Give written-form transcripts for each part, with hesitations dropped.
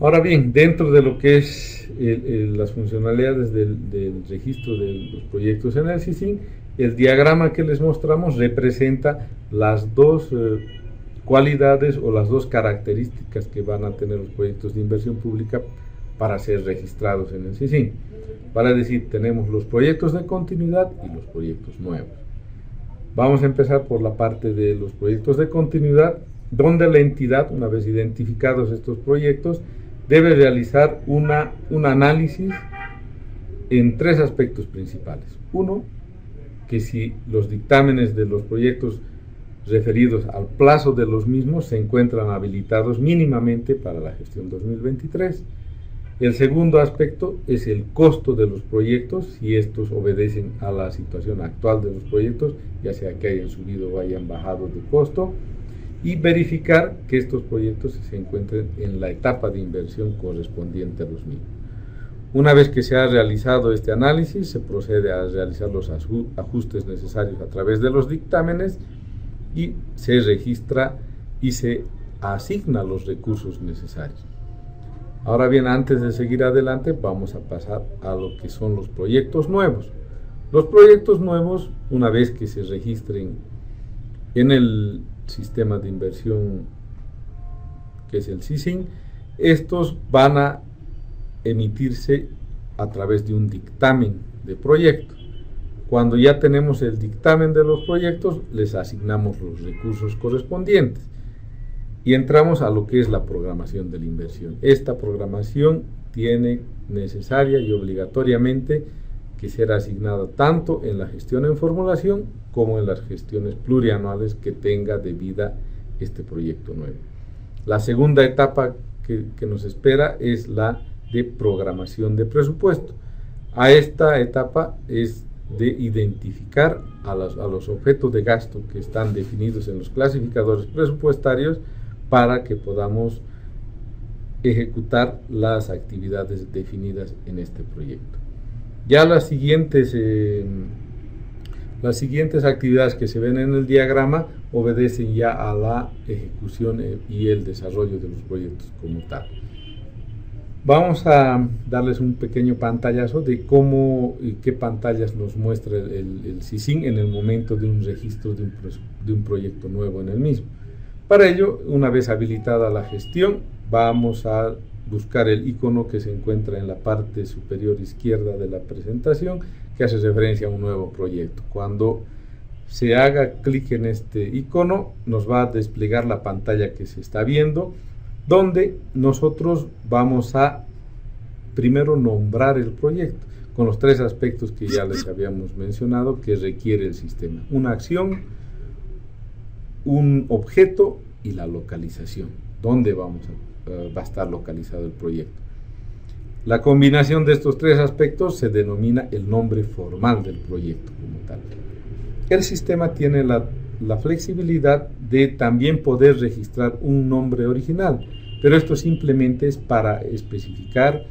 Ahora bien, dentro de lo que es las funcionalidades del registro de los proyectos en el SISIN, el diagrama que les mostramos representa las dos cualidades o las dos características que van a tener los proyectos de inversión pública para ser registrados en el SISIN. Vale decir, tenemos los proyectos de continuidad y los proyectos nuevos. Vamos a empezar por la parte de los proyectos de continuidad, donde la entidad, una vez identificados estos proyectos, debe realizar un análisis en tres aspectos principales. Uno, que si los dictámenes de los proyectos referidos al plazo de los mismos se encuentran habilitados mínimamente para la gestión 2023. El segundo aspecto es el costo de los proyectos, si estos obedecen a la situación actual de los proyectos, ya sea que hayan subido o hayan bajado de costo, y verificar que estos proyectos se encuentren en la etapa de inversión correspondiente a los mismos. Una vez que se ha realizado este análisis, se procede a realizar los ajustes necesarios a través de los dictámenes y se registra y se asigna los recursos necesarios. Ahora bien, antes de seguir adelante, vamos a pasar a lo que son los proyectos nuevos. Los proyectos nuevos, una vez que se registren en el sistema de inversión que es el SISIN, estos van a emitirse a través de un dictamen de proyecto. Cuando ya tenemos el dictamen de los proyectos, les asignamos los recursos correspondientes y entramos a lo que es la programación de la inversión. Esta programación tiene necesaria y obligatoriamente que ser asignada tanto en la gestión en formulación como en las gestiones plurianuales que tenga de vida este proyecto nuevo. La segunda etapa que nos espera es la de programación de presupuesto. A esta etapa es de identificar a los objetos de gasto que están definidos en los clasificadores presupuestarios para que podamos ejecutar las actividades definidas en este proyecto. Ya las siguientes actividades que se ven en el diagrama obedecen ya a la ejecución y el desarrollo de los proyectos como tal. Vamos a darles un pequeño pantallazo de cómo y qué pantallas nos muestra el SISIN en el momento de un registro de un proyecto nuevo en el mismo. Para ello, una vez habilitada la gestión, vamos a buscar el icono que se encuentra en la parte superior izquierda de la presentación, que hace referencia a un nuevo proyecto. Cuando se haga clic en este icono, nos va a desplegar la pantalla que se está viendo, donde nosotros vamos a primero nombrar el proyecto, con los tres aspectos que ya les habíamos mencionado que requiere el sistema: una acción, un objeto y la localización, dónde va a estar localizado el proyecto. La combinación de estos tres aspectos se denomina el nombre formal del proyecto como tal. El sistema tiene la flexibilidad de también poder registrar un nombre original, pero esto simplemente es para especificar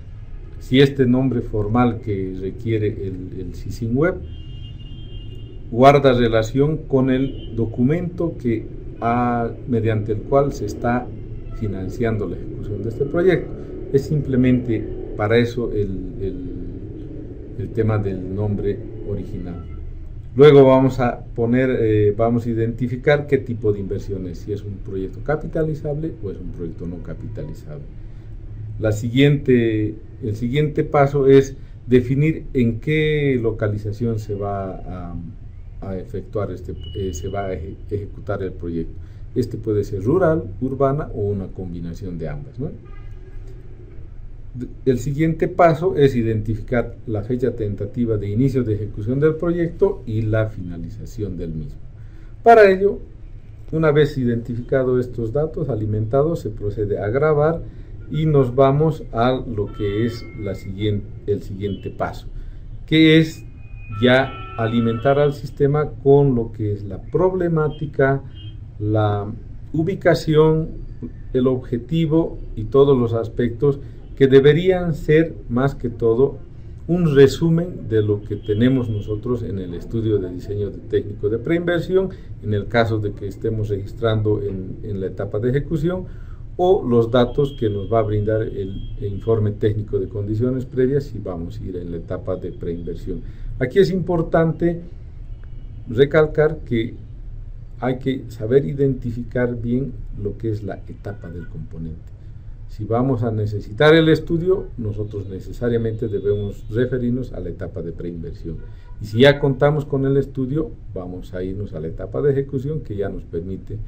si este nombre formal que requiere el SISIN Web guarda relación con el documento mediante el cual se está financiando la ejecución de este proyecto. Es simplemente para eso el tema del nombre original. Luego vamos a identificar qué tipo de inversión es, si es un proyecto capitalizable o es un proyecto no capitalizable. El siguiente paso es definir en qué localización se va a ejecutar el proyecto. Este puede ser rural, urbana o una combinación de ambas, ¿no? El siguiente paso es identificar la fecha tentativa de inicio de ejecución del proyecto y la finalización del mismo. Para ello, una vez identificados estos datos alimentados, se procede a grabar y nos vamos a lo que es el siguiente paso, que es ya alimentar al sistema con lo que es la problemática, la ubicación, el objetivo y todos los aspectos que deberían ser más que todo un resumen de lo que tenemos nosotros en el estudio de diseño técnico de preinversión, en el caso de que estemos registrando en la etapa de ejecución, o los datos que nos va a brindar el informe técnico de condiciones previas si vamos a ir en la etapa de preinversión. Aquí es importante recalcar que hay que saber identificar bien lo que es la etapa del componente. Si vamos a necesitar el estudio, nosotros necesariamente debemos referirnos a la etapa de preinversión. Y si ya contamos con el estudio, vamos a irnos a la etapa de ejecución que ya nos permite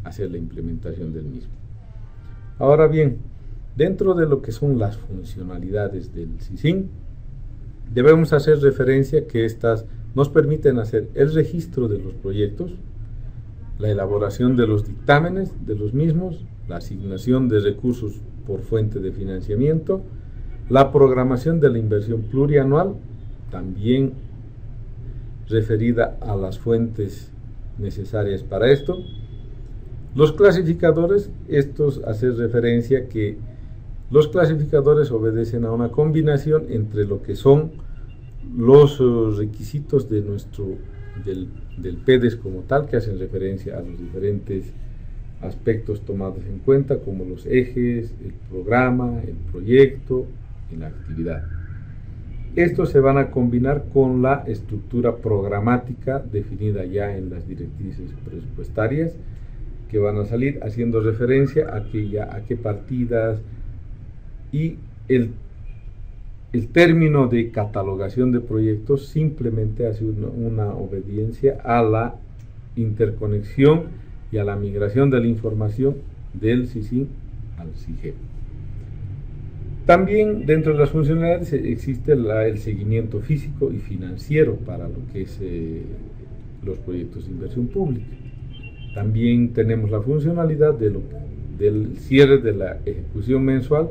hacer la implementación del mismo. Ahora bien, dentro de lo que son las funcionalidades del SISIN, debemos hacer referencia que estas nos permiten hacer el registro de los proyectos, la elaboración de los dictámenes de los mismos, la asignación de recursos por fuente de financiamiento, la programación de la inversión plurianual, también referida a las fuentes necesarias para esto. Los clasificadores, estos hacer referencia que los clasificadores obedecen a una combinación entre lo que son los requisitos de del PEDES como tal, que hacen referencia a los diferentes aspectos tomados en cuenta, como los ejes, el programa, el proyecto y la actividad. Estos se van a combinar con la estructura programática definida ya en las directrices presupuestarias, que van a salir haciendo referencia a qué partidas, y el término de catalogación de proyectos simplemente hace una obediencia a la interconexión y a la migración de la información del SISIN al SIGEP. También dentro de las funcionalidades existe el seguimiento físico y financiero para lo que es los proyectos de inversión pública. También tenemos la funcionalidad del cierre de la ejecución mensual,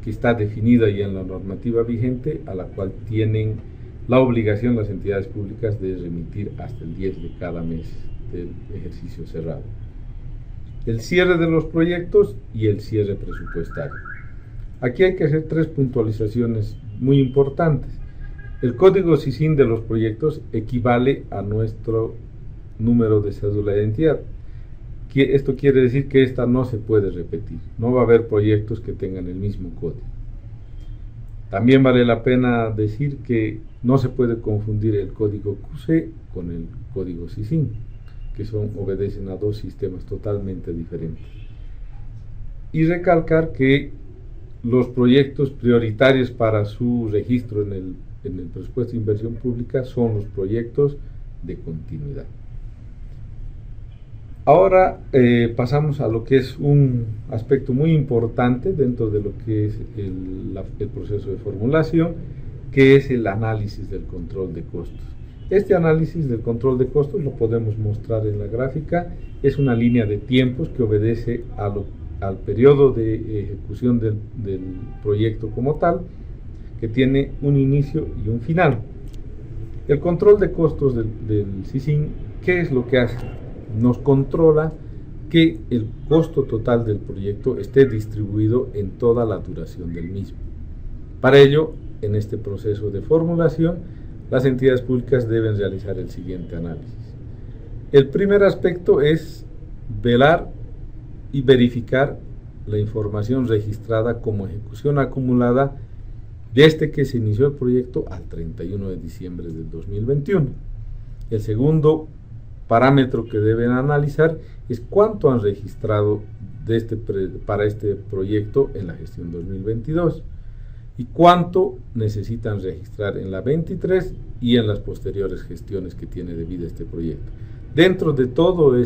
que está definida ya en la normativa vigente, a la cual tienen la obligación las entidades públicas de remitir hasta el 10 de cada mes del ejercicio cerrado. El cierre de los proyectos y el cierre presupuestario. Aquí hay que hacer tres puntualizaciones muy importantes. El código SISIN de los proyectos equivale a nuestro número de cédula de identidad. Esto quiere decir que esta no se puede repetir, no va a haber proyectos que tengan el mismo código. También vale la pena decir que no se puede confundir el código QC con el código SISIN, que obedecen a dos sistemas totalmente diferentes. Y recalcar que los proyectos prioritarios para su registro en el presupuesto de inversión pública son los proyectos de continuidad. Ahora pasamos a lo que es un aspecto muy importante dentro de lo que es el proceso de formulación, que es el análisis del control de costos. Este análisis del control de costos lo podemos mostrar en la gráfica. Es una línea de tiempos que obedece al periodo de ejecución del proyecto como tal, que tiene un inicio y un final. El control de costos del SISIN, ¿qué es lo que hace? Nos controla que el costo total del proyecto esté distribuido en toda la duración del mismo. Para ello, en este proceso de formulación, las entidades públicas deben realizar el siguiente análisis. El primer aspecto es velar y verificar la información registrada como ejecución acumulada desde que se inició el proyecto al 31 de diciembre del 2021. El segundo parámetro que deben analizar es cuánto han registrado para este proyecto en la gestión 2022 y cuánto necesitan registrar en la 23 y en las posteriores gestiones que tiene de vida este proyecto. Dentro de todo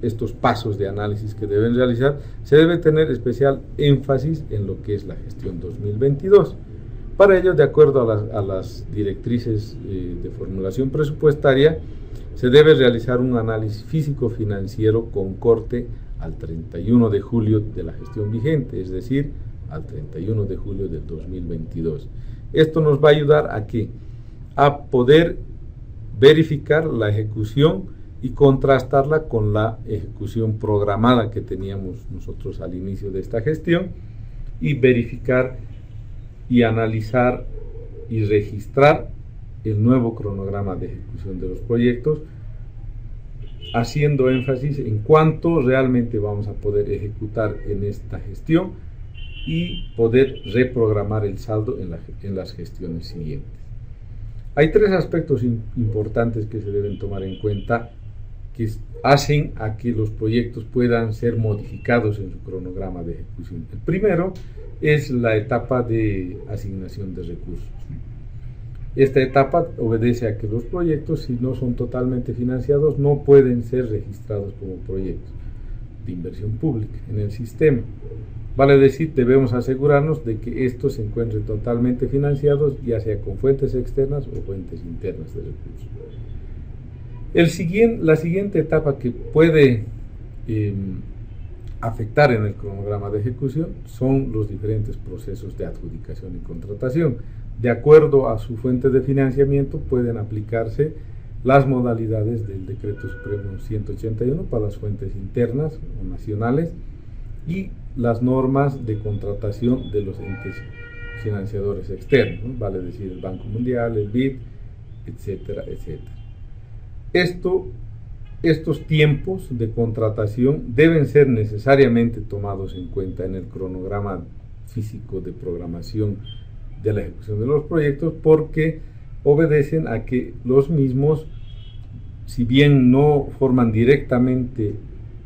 estos pasos de análisis que deben realizar, se debe tener especial énfasis en lo que es la gestión 2022. Para ello, de acuerdo a las directrices de formulación presupuestaria, se debe realizar un análisis físico-financiero con corte al 31 de julio de la gestión vigente, es decir, al 31 de julio del 2022. Esto nos va a ayudar a poder verificar la ejecución y contrastarla con la ejecución programada que teníamos nosotros al inicio de esta gestión, y verificar y analizar y registrar el nuevo cronograma de ejecución de los proyectos haciendo énfasis en cuánto realmente vamos a poder ejecutar en esta gestión y poder reprogramar el saldo en las gestiones siguientes. Hay tres aspectos importantes que se deben tomar en cuenta que hacen a que los proyectos puedan ser modificados en su cronograma de ejecución. El primero es la etapa de asignación de recursos. Esta etapa obedece a que los proyectos, si no son totalmente financiados, no pueden ser registrados como proyectos de inversión pública en el sistema. Vale decir, debemos asegurarnos de que estos se encuentren totalmente financiados, ya sea con fuentes externas o fuentes internas de recursos. La siguiente etapa que puede afectar en el cronograma de ejecución son los diferentes procesos de adjudicación y contratación. De acuerdo a su fuente de financiamiento, pueden aplicarse las modalidades del Decreto Supremo 181 para las fuentes internas o nacionales y las normas de contratación de los entes financiadores externos, ¿no? Vale decir el Banco Mundial, el BID, etcétera, etcétera. Estos tiempos de contratación deben ser necesariamente tomados en cuenta en el cronograma físico de programación de la ejecución de los proyectos, porque obedecen a que los mismos, si bien no forman directamente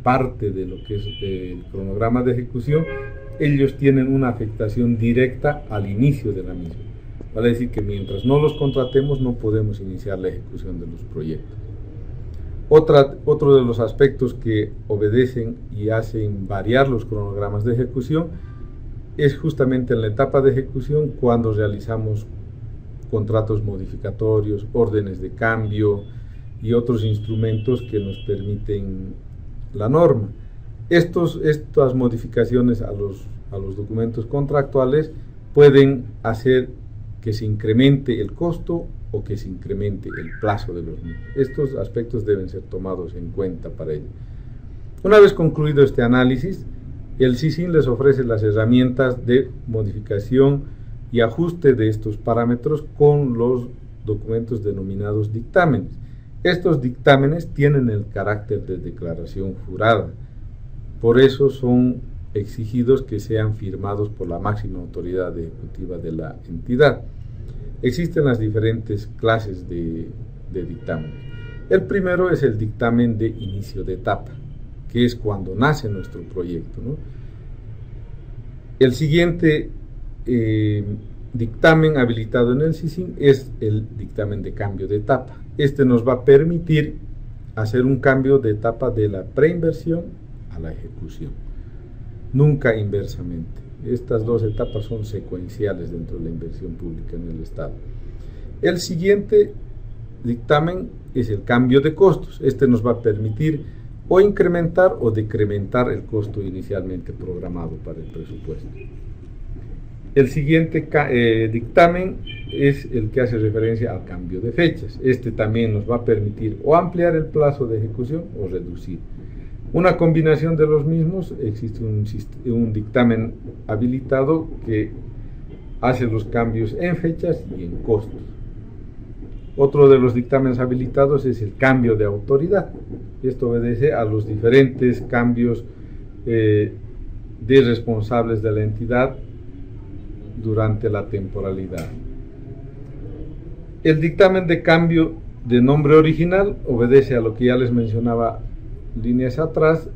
parte de lo que es el cronograma de ejecución, ellos tienen una afectación directa al inicio de la misma. Vale decir que mientras no los contratemos no podemos iniciar la ejecución de los proyectos. Otro de los aspectos que obedecen y hacen variar los cronogramas de ejecución es justamente en la etapa de ejecución cuando realizamos contratos modificatorios, órdenes de cambio y otros instrumentos que nos permiten la norma. Estas modificaciones a los documentos contractuales pueden hacer que se incremente el costo o que se incremente el plazo de los mismos. Estos aspectos deben ser tomados en cuenta para ello. Una vez concluido este análisis, el SISIN les ofrece las herramientas de modificación y ajuste de estos parámetros con los documentos denominados dictámenes. Estos dictámenes tienen el carácter de declaración jurada, por eso son exigidos que sean firmados por la máxima autoridad ejecutiva de la entidad. Existen las diferentes clases de dictamen. El primero es el dictamen de inicio de etapa, que es cuando nace nuestro proyecto, ¿no? El siguiente dictamen habilitado en el SISIN es el dictamen de cambio de etapa. Este nos va a permitir hacer un cambio de etapa de la preinversión a la ejecución, nunca inversamente. Estas dos etapas son secuenciales dentro de la inversión pública en el Estado. El siguiente dictamen es el cambio de costos. Este nos va a permitir o incrementar o decrementar el costo inicialmente programado para el presupuesto. El siguiente dictamen es el que hace referencia al cambio de fechas. Este también nos va a permitir o ampliar el plazo de ejecución o reducir. Una combinación de los mismos, existe un dictamen habilitado que hace los cambios en fechas y en costos. Otro de los dictámenes habilitados es el cambio de autoridad. Esto obedece a los diferentes cambios de responsables de la entidad durante la temporalidad. El dictamen de cambio de nombre original obedece a lo que ya les mencionaba líneas atrás,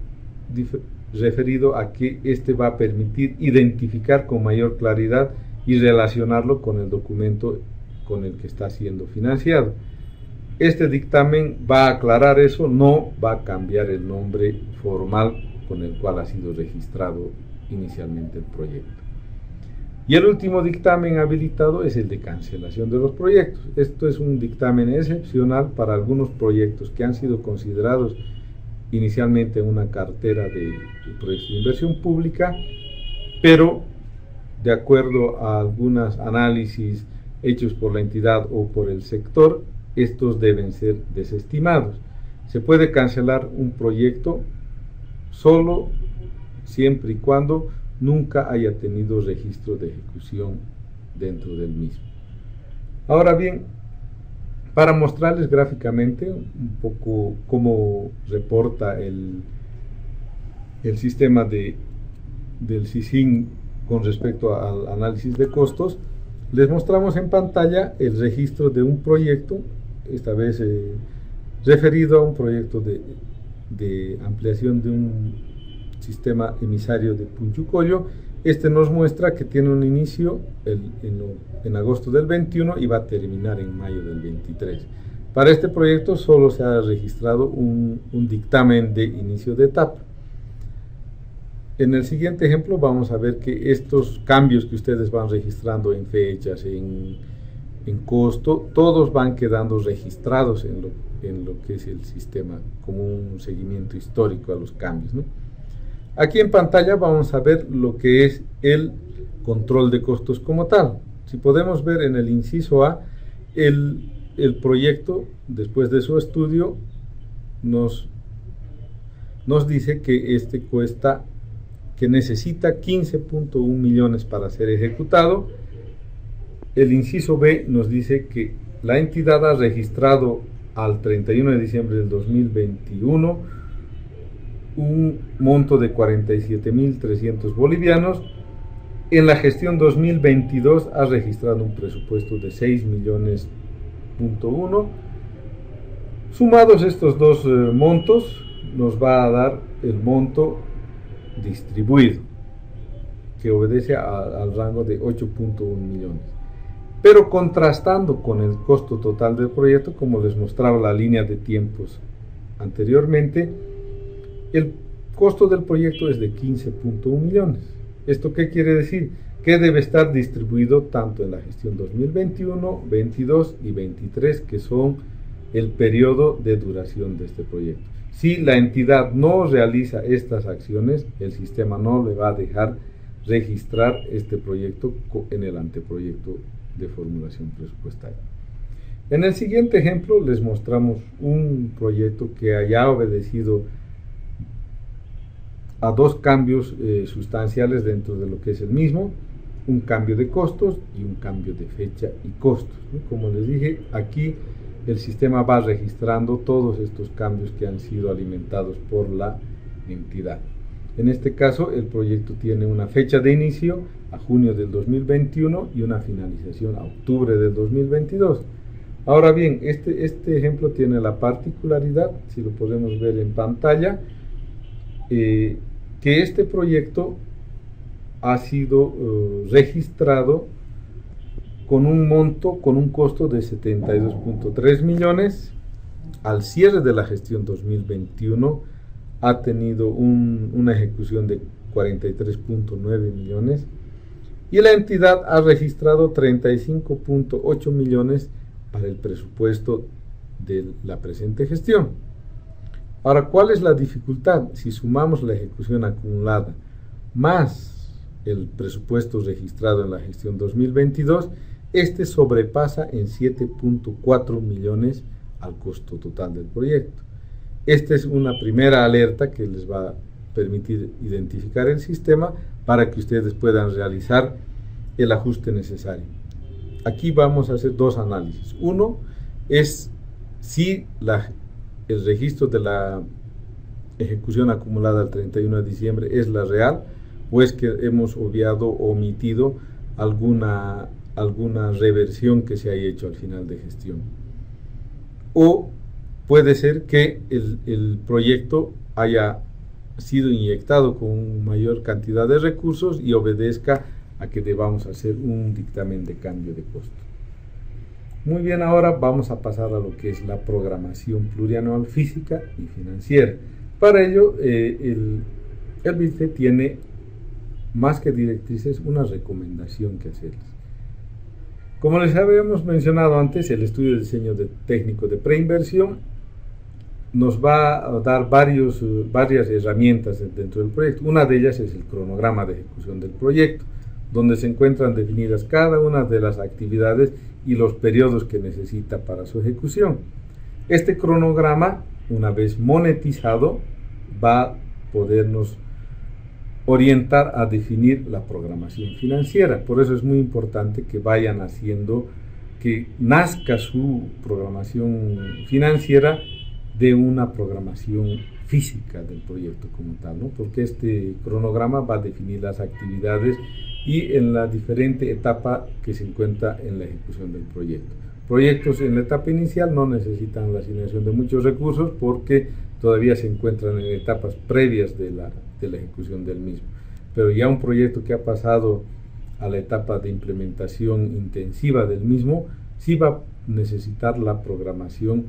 referido a que este va a permitir identificar con mayor claridad y relacionarlo con el documento con el que está siendo financiado. Este dictamen va a aclarar eso, no va a cambiar el nombre formal con el cual ha sido registrado inicialmente el proyecto. Y el último dictamen habilitado es el de cancelación de los proyectos. Esto es un dictamen excepcional para algunos proyectos que han sido considerados inicialmente en una cartera de proyectos de inversión pública, pero de acuerdo a algunos análisis hechos por la entidad o por el sector, estos deben ser desestimados. Se puede cancelar un proyecto solo siempre y cuando nunca haya tenido registro de ejecución dentro del mismo. Ahora bien, para mostrarles gráficamente un poco cómo reporta el sistema del CICIN con respecto al análisis de costos. Les mostramos en pantalla el registro de un proyecto, esta vez referido a un proyecto de ampliación de un sistema emisario de Punchucollo. Este nos muestra que tiene un inicio en agosto del 21 y va a terminar en mayo del 23. Para este proyecto solo se ha registrado un dictamen de inicio de etapa. En el siguiente ejemplo vamos a ver que estos cambios que ustedes van registrando en fechas, en costo, todos van quedando registrados en lo que es el sistema, como un seguimiento histórico a los cambios, ¿no? Aquí en pantalla vamos a ver lo que es el control de costos como tal. Si podemos ver en el inciso A, el proyecto, después de su estudio, nos dice que que necesita 15.1 millones para ser ejecutado. El inciso B nos dice que la entidad ha registrado al 31 de diciembre del 2021 un monto de 47.300 bolivianos. En la gestión 2022 ha registrado un presupuesto de 6 millones. Sumados estos dos montos, nos va a dar el monto distribuido, que obedece al rango de 8.1 millones. Pero contrastando con el costo total del proyecto, como les mostraba la línea de tiempos anteriormente, el costo del proyecto es de 15.1 millones. ¿Esto qué quiere decir? Que debe estar distribuido tanto en la gestión 2021, 22 y 23, que son el periodo de duración de este proyecto. Si la entidad no realiza estas acciones, el sistema no le va a dejar registrar este proyecto en el anteproyecto de formulación presupuestaria. En el siguiente ejemplo les mostramos un proyecto que haya obedecido a dos cambios sustanciales dentro de lo que es el mismo, un cambio de costos y un cambio de fecha y costos, ¿no? Como les dije, aquí el sistema va registrando todos estos cambios que han sido alimentados por la entidad. En este caso, el proyecto tiene una fecha de inicio a junio del 2021 y una finalización a octubre del 2022. Ahora bien, este ejemplo tiene la particularidad, si lo podemos ver en pantalla, que este proyecto ha sido registrado con un monto, con un costo de 72.3 millones. Al cierre de la gestión 2021 ha tenido una ejecución de 43.9 millones y la entidad ha registrado 35.8 millones para el presupuesto de la presente gestión. Ahora, ¿cuál es la dificultad? Si sumamos la ejecución acumulada más el presupuesto registrado en la gestión 2022, este sobrepasa en 7.4 millones al costo total del proyecto. Esta es una primera alerta que les va a permitir identificar el sistema para que ustedes puedan realizar el ajuste necesario. Aquí vamos a hacer dos análisis. Uno es si el registro de la ejecución acumulada al 31 de diciembre es la real o es que hemos obviado o omitido alguna reversión que se haya hecho al final de gestión. O puede ser que el proyecto haya sido inyectado con mayor cantidad de recursos y obedezca a que debamos hacer un dictamen de cambio de costo. Muy bien, ahora vamos a pasar a lo que es la programación plurianual física y financiera. Para ello, el BICE tiene, más que directrices, una recomendación que hacerles. Como les habíamos mencionado antes, el estudio de diseño técnico de preinversión nos va a dar varias herramientas dentro del proyecto. Una de ellas es el cronograma de ejecución del proyecto, donde se encuentran definidas cada una de las actividades y los periodos que necesita para su ejecución. Este cronograma, una vez monetizado, va a podernos orientar a definir la programación financiera. Por eso es muy importante que vayan haciendo que nazca su programación financiera de una programación física del proyecto como tal, ¿no? Porque este cronograma va a definir las actividades y en la diferente etapa que se encuentra en la ejecución del proyecto. Proyectos en la etapa inicial no necesitan la asignación de muchos recursos porque todavía se encuentran en etapas previas de la ejecución del mismo. Pero ya un proyecto que ha pasado a la etapa de implementación intensiva del mismo, sí va a necesitar la programación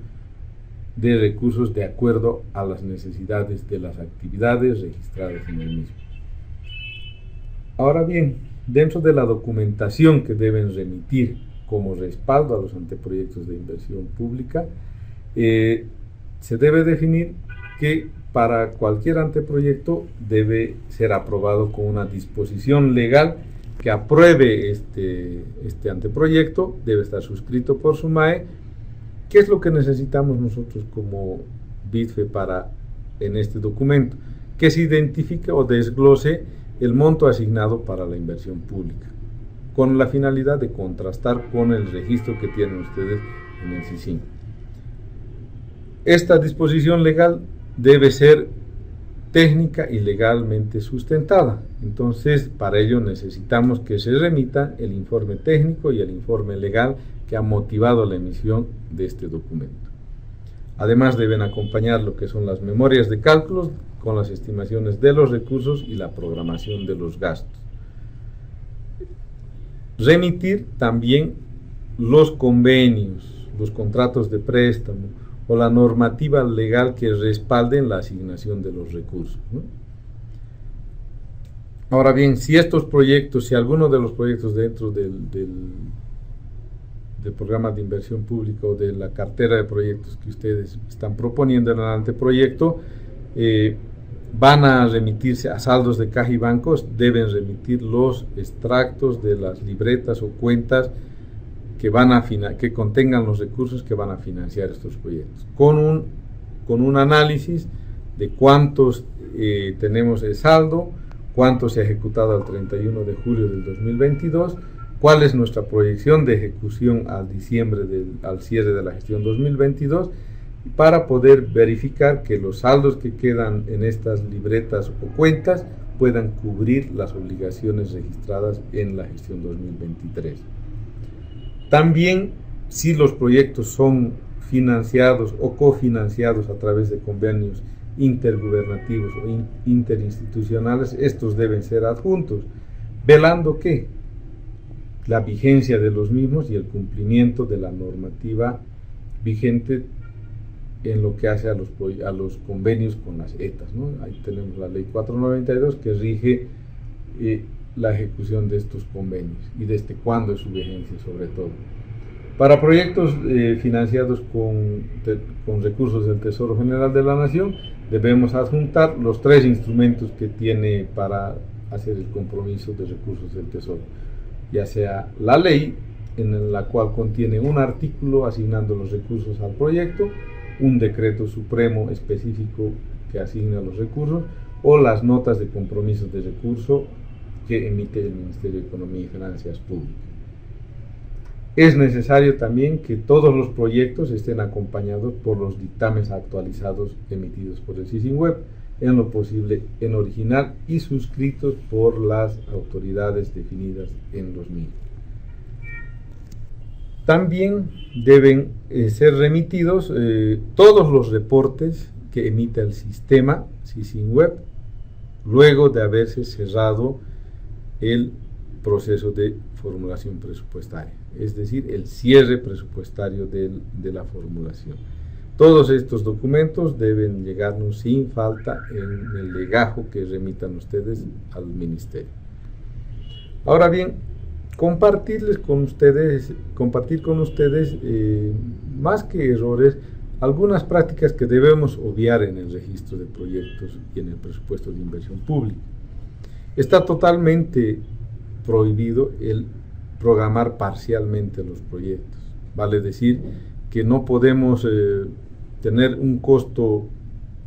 de recursos de acuerdo a las necesidades de las actividades registradas en el mismo. Ahora bien, dentro de la documentación que deben remitir como respaldo a los anteproyectos de inversión pública, se debe definir que para cualquier anteproyecto debe ser aprobado con una disposición legal que apruebe este anteproyecto, debe estar suscrito por SUMAE. ¿Qué es lo que necesitamos nosotros como BIDFE en este documento? Que se identifique o desglose el monto asignado para la inversión pública, con la finalidad de contrastar con el registro que tienen ustedes en el SISIN. Esta disposición legal debe ser técnica y legalmente sustentada. Entonces, para ello necesitamos que se remita el informe técnico y el informe legal que ha motivado la emisión de este documento. Además, deben acompañar lo que son las memorias de cálculos con las estimaciones de los recursos y la programación de los gastos. Remitir también los convenios, los contratos de préstamo o la normativa legal que respalden la asignación de los recursos, ¿no? Ahora bien, si alguno de los proyectos dentro del programa de inversión pública o de la cartera de proyectos que ustedes están proponiendo en el anteproyecto, van a remitirse a saldos de caja y bancos, deben remitir los extractos de las libretas o cuentas que contengan los recursos que van a financiar estos proyectos, con un análisis de cuántos tenemos de saldo, cuánto se ha ejecutado al 31 de julio del 2022, cuál es nuestra proyección de ejecución al cierre de la gestión 2022, para poder verificar que los saldos que quedan en estas libretas o cuentas puedan cubrir las obligaciones registradas en la gestión 2023. También, si los proyectos son financiados o cofinanciados a través de convenios intergubernativos o interinstitucionales, estos deben ser adjuntos, velando que la vigencia de los mismos y el cumplimiento de la normativa vigente en lo que hace a los convenios con las ETAs, ¿no? Ahí tenemos la ley 492 que rige la ejecución de estos convenios y desde cuándo es su vigencia sobre todo. Para proyectos financiados con recursos del Tesoro General de la Nación, debemos adjuntar los 3 instrumentos que tiene para hacer el compromiso de recursos del Tesoro, ya sea la ley, en la cual contiene un artículo asignando los recursos al proyecto, un decreto supremo específico que asigna los recursos, o las notas de compromiso de recurso que emite el Ministerio de Economía y Finanzas Públicas. Es necesario también que todos los proyectos estén acompañados por los dictámenes actualizados emitidos por el SISIN Web, en lo posible en original y suscritos por las autoridades definidas en los mismos. También deben ser remitidos todos los reportes que emita el sistema SISIN Web luego de haberse cerrado el proceso de formulación presupuestaria, es decir, el cierre presupuestario de la formulación. Todos estos documentos deben llegarnos sin falta en el legajo que remitan ustedes al Ministerio. Ahora bien, compartir con ustedes más que errores, algunas prácticas que debemos obviar en el registro de proyectos y en el presupuesto de inversión pública. Está totalmente prohibido el programar parcialmente los proyectos, vale decir que no podemos tener un costo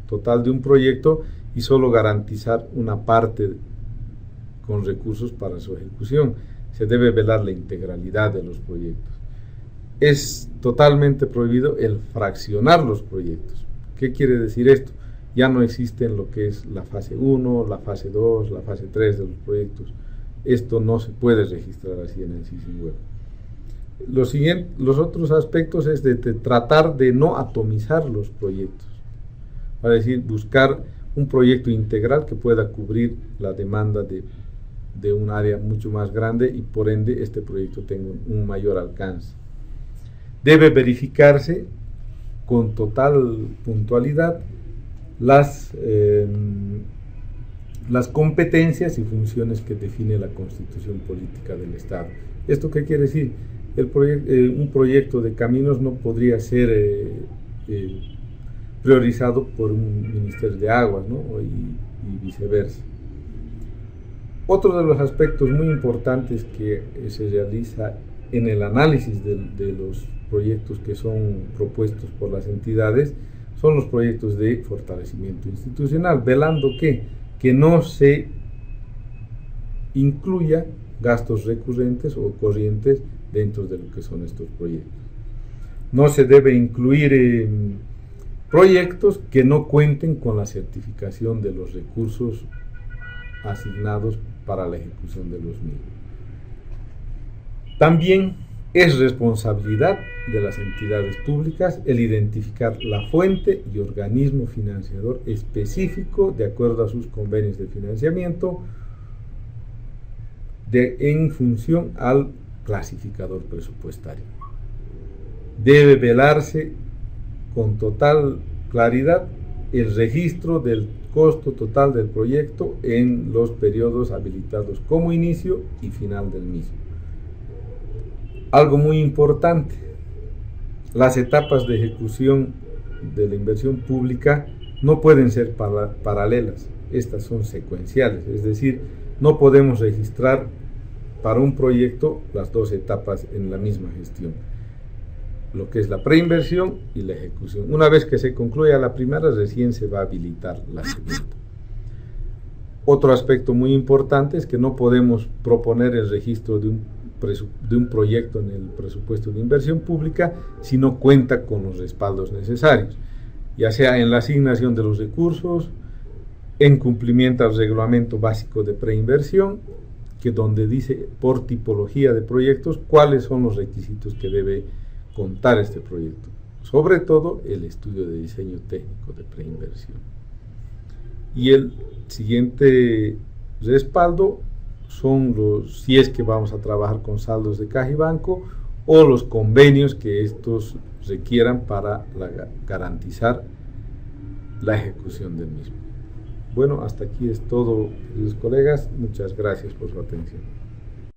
total de un proyecto y solo garantizar una parte con recursos para su ejecución. Se debe velar la integralidad de los proyectos. es totalmente prohibido el fraccionar los proyectos. ¿Qué quiere decir esto? Ya no existen lo que es la fase 1, la fase 2, la fase 3 de los proyectos. Esto no se puede registrar así en el SISIN web. Los otros aspectos es de tratar de no atomizar los proyectos, es decir, buscar un proyecto integral que pueda cubrir la demanda de un área mucho más grande y por ende este proyecto tenga un mayor alcance. Debe verificarse con total puntualidad las competencias y funciones que define la Constitución Política del Estado. ¿Esto qué quiere decir? Un proyecto de caminos no podría ser priorizado por un Ministerio de Aguas, ¿no? y viceversa. Otro de los aspectos muy importantes que se realiza en el análisis de los proyectos que son propuestos por las entidades son los proyectos de fortalecimiento institucional, velando que no se incluya gastos recurrentes o corrientes dentro de lo que son estos proyectos. No se debe incluir proyectos que no cuenten con la certificación de los recursos asignados para la ejecución de los mismos. También es responsabilidad de las entidades públicas el identificar la fuente y organismo financiador específico de acuerdo a sus convenios de financiamiento en función al clasificador presupuestario. Debe velarse con total claridad el registro del costo total del proyecto en los periodos habilitados como inicio y final del mismo. Algo muy importante, las etapas de ejecución de la inversión pública no pueden ser paralelas, estas son secuenciales, es decir, no podemos registrar para un proyecto las dos etapas en la misma gestión, lo que es la preinversión y la ejecución. Una vez que se concluya la primera, recién se va a habilitar la segunda. Otro aspecto muy importante es que no podemos proponer el registro de un proyecto en el presupuesto de inversión pública si no cuenta con los respaldos necesarios, ya sea en la asignación de los recursos, en cumplimiento al reglamento básico de preinversión, que donde dice por tipología de proyectos cuáles son los requisitos que debe contar este proyecto, sobre todo el estudio de diseño técnico de preinversión. Y el siguiente respaldo son si es que vamos a trabajar con saldos de caja y banco o los convenios que estos requieran para garantizar la ejecución del mismo. Bueno, hasta aquí es todo, queridos colegas. Muchas gracias por su atención.